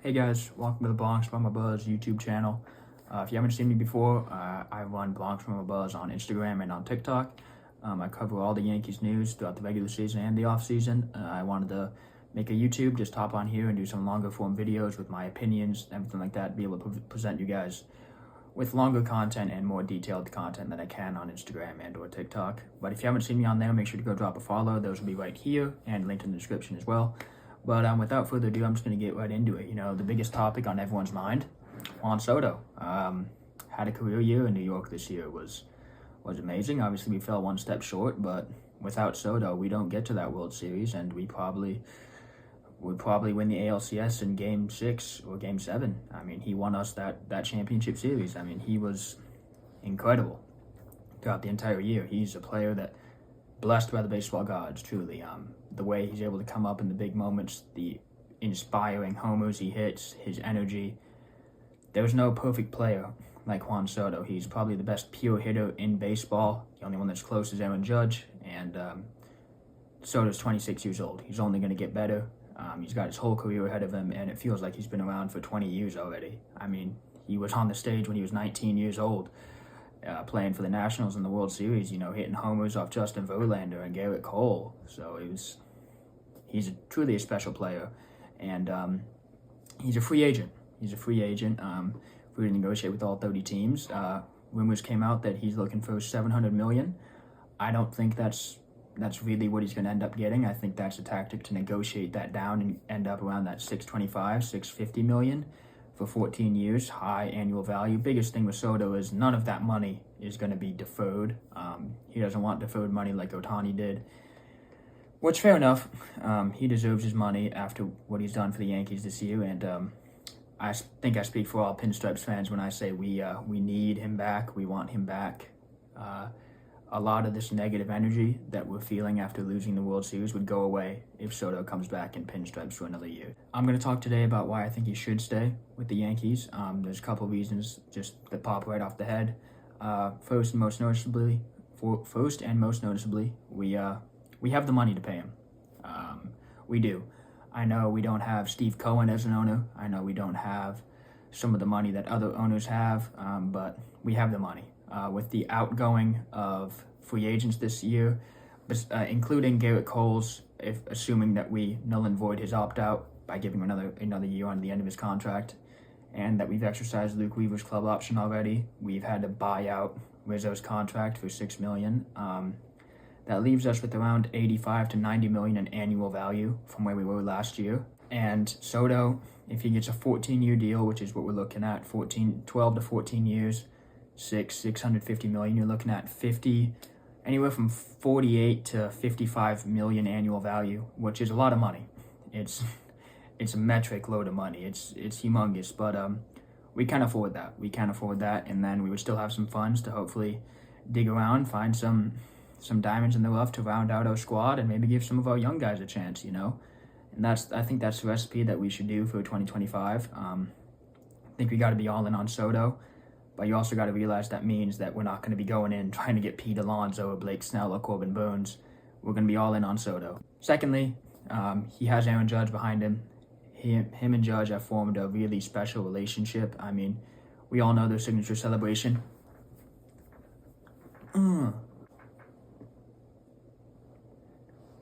Hey guys, welcome to the Bronx from Abuzz YouTube channel. If you haven't seen me before, I run Bronx from Abuzz on Instagram and on TikTok. I cover all the Yankees news throughout the regular season and the off season. I wanted to make a YouTube, just hop on here and do some longer form videos with my opinions, everything like that, be able to present you guys with longer content and more detailed content than I can on Instagram and or TikTok. But if you haven't seen me on there, make sure to go drop a follow. Those will be right here and linked in the description as well. But without further ado, I'm just going to get right into it. You know, the biggest topic on everyone's mind, Juan Soto. Had a career year in New York this year. Was amazing. Obviously, we fell one step short, but without Soto, we don't get to that World Series, and we would probably win the ALCS in Game 6 or Game 7. I mean, he won us that championship series. I mean, he was incredible throughout the entire year. He's a player that blessed by the baseball gods, truly. The way he's able to come up in the big moments, the inspiring homers he hits, his energy. There's no perfect player like Juan Soto. He's probably the best pure hitter in baseball. The only one that's close is Aaron Judge, and Soto's 26 years old. He's only going to get better. He's got his whole career ahead of him, and it feels like he's been around for 20 years already. I mean, he was on the stage when he was 19 years old. Playing for the Nationals in the World Series, you know, hitting homers off Justin Verlander and Garrett Cole. So he's truly a special player, and he's a free agent. Free to negotiate with all 30 teams. Rumors came out that he's looking for $700 million. I don't think that's really what he's going to end up getting. I think that's a tactic to negotiate that down and end up around that $625, $650 million. For 14 years, high annual value. Biggest thing with Soto is none of that money is going to be deferred. He doesn't want deferred money like Ohtani did, which fair enough. He deserves his money after what he's done for the Yankees this year, and I think I speak for all Pinstripes fans when I say we need him back. We want him back. A lot of this negative energy that we're feeling after losing the World Series would go away if Soto comes back in Pinstripes for another year. I'm going to talk today about why I think he should stay with the Yankees. There's a couple reasons just that pop right off the head. First and most noticeably, we have the money to pay him. We do. I know we don't have Steve Cohen as an owner. I know we don't have some of the money that other owners have, but we have the money. With the outgoing of free agents this year, including Garrett Cole's, assuming that we null and void his opt-out by giving him another year on the end of his contract, and that we've exercised Luke Weaver's club option already. We've had to buy out Rizzo's contract for $6 million. That leaves us with around $85 to $90 million in annual value from where we were last year. And Soto, if he gets a 14-year deal, which is what we're looking at, 12 to 14 years, $650 million, you're looking at anywhere from 48 to 55 million annual value, which is a lot of money. It's a metric load of money. It's humongous, but we can't afford that. And then we would still have some funds to hopefully dig around, find some diamonds in the rough to round out our squad, and maybe give some of our young guys a chance, you know. And I think that's the recipe that we should do for 2025. I think we got to be all in on Soto. But you also got to realize that means that we're not going to be going in trying to get Pete Alonso or Blake Snell or Corbin Burns. We're going to be all in on Soto. Secondly, he has Aaron Judge behind him. Him and Judge have formed a really special relationship. I mean, we all know their signature celebration.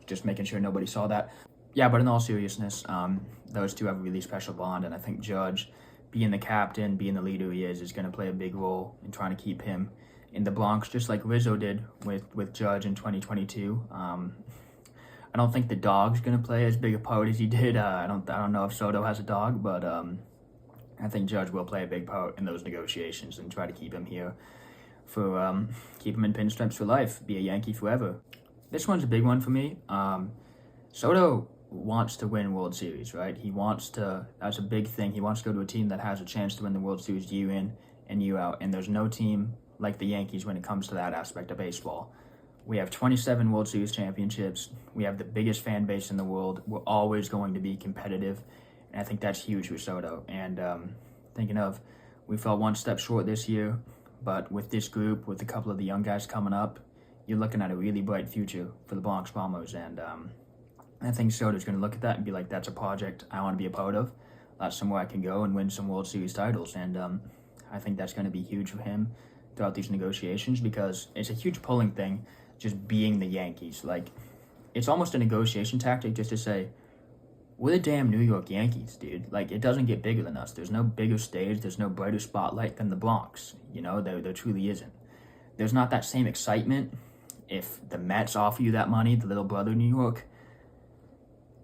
Just making sure nobody saw that. Yeah, but in all seriousness, those two have a really special bond, and I think Judge, being the captain, being the leader he is going to play a big role in trying to keep him in the Bronx, just like Rizzo did with Judge in 2022. I don't think the dog's going to play as big a part as he did. I don't know if Soto has a dog, but I think Judge will play a big part in those negotiations and try to keep him here keep him in Pinstripes for life, be a Yankee forever. This one's a big one for me. Soto wants to win World Series, right? That's a big thing. He wants to go to a team that has a chance to win the World Series year in and year out, and there's no team like the Yankees when it comes to that aspect of baseball. We have 27 World Series championships. We have the biggest fan base in the world. We're always going to be competitive, and I think that's huge for Soto. And we fell one step short this year, but with this group, with a couple of the young guys coming up, you're looking at a really bright future for the Bronx Bombers, and I think Soto's going to look at that and be like, that's a project I want to be a part of. that's somewhere I can go and win some World Series titles. And I think that's going to be huge for him throughout these negotiations, because it's a huge pulling thing just being the Yankees. Like, it's almost a negotiation tactic just to say, we're the damn New York Yankees, dude. Like, it doesn't get bigger than us. There's no bigger stage. There's no brighter spotlight than the Bronx. You know, there truly isn't. There's not that same excitement if the Mets offer you that money, the little brother New York.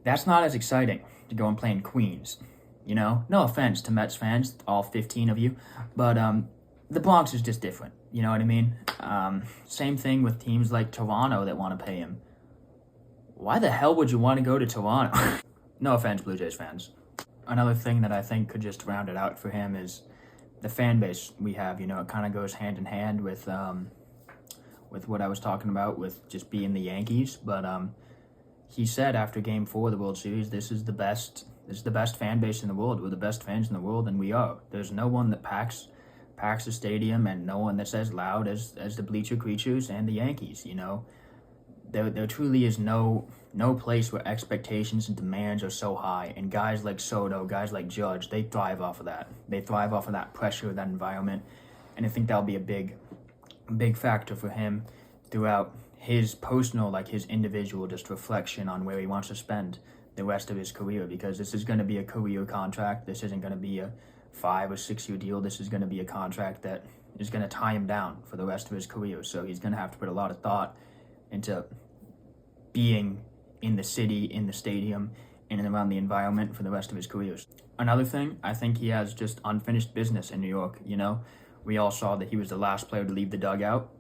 That's not as exciting to go and play in Queens. You know, no offense to Mets fans, all 15 of you, but the Bronx is just different. You know what I mean? Same thing with teams like Toronto that want to pay him. Why the hell would you want to go to Toronto? No offense, Blue Jays fans. Another thing that I think could just round it out for him is the fan base we have. You know, it kind of goes hand in hand with what I was talking about with just being the Yankees. But he said after Game 4 of the World Series, this is the best fan base in the world. We're the best fans in the world, and we are. There's no one that packs the stadium, and no one that's as loud as the bleacher creatures and the Yankees. You know, there truly is no place where expectations and demands are so high, and guys like Soto, guys like Judge, they thrive off of that. They thrive off of that pressure, that environment, and I think that'll be a big factor for him throughout his personal, like his individual just reflection on where he wants to spend the rest of his career, because this is going to be a career contract. This isn't going to be a 5 or 6 year deal. This is going to be a contract that is going to tie him down for the rest of his career. So he's going to have to put a lot of thought into being in the city, in the stadium, in and around the environment for the rest of his career. Another thing, I think he has just unfinished business in New York. You know, we all saw that he was the last player to leave the dugout.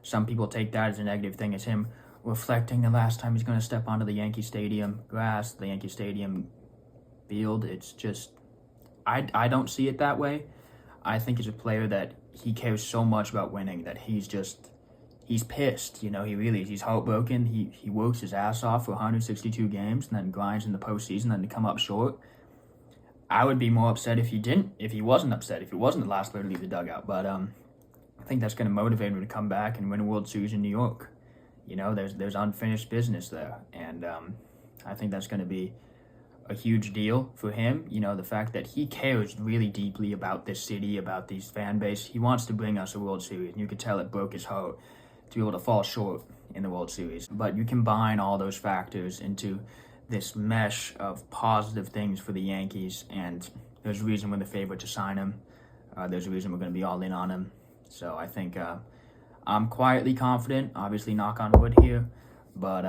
Some people take that as a negative thing, as him reflecting the last time he's going to step onto the Yankee Stadium grass, the Yankee Stadium field. It's just, I don't see it that way. I think he's a player that he cares so much about winning that he's pissed. You know, he really is. He's heartbroken. He works his ass off for 162 games and then grinds in the postseason, then to come up short. I would be more upset if he wasn't upset, if he wasn't the last player to leave the dugout. But I think that's going to motivate him to come back and win a World Series in New York. You know, there's unfinished business there, and I think that's going to be a huge deal for him. You know, the fact that he cares really deeply about this city, about these fan base. He wants to bring us a World Series, and you could tell it broke his heart to be able to fall short in the World Series. But you combine all those factors into this mesh of positive things for the Yankees, and there's a reason we're the favorite to sign him. There's a reason we're going to be all in on him. So I think I'm quietly confident, obviously knock on wood here, but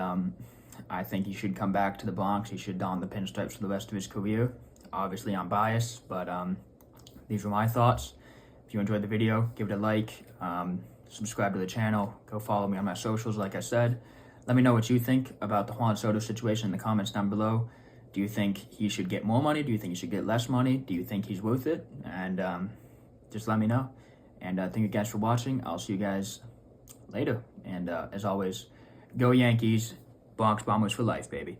I think he should come back to the Bronx. He should don the pinstripes for the rest of his career. Obviously I'm biased, but these were my thoughts. If you enjoyed the video, give it a like, subscribe to the channel, go follow me on my socials like I said. Let me know what you think about the Juan Soto situation in the comments down below. Do you think he should get more money? Do you think he should get less money? Do you think he's worth it? And just let me know. And thank you guys for watching. I'll see you guys later. And as always, go Yankees. Bronx Bombers for life, baby.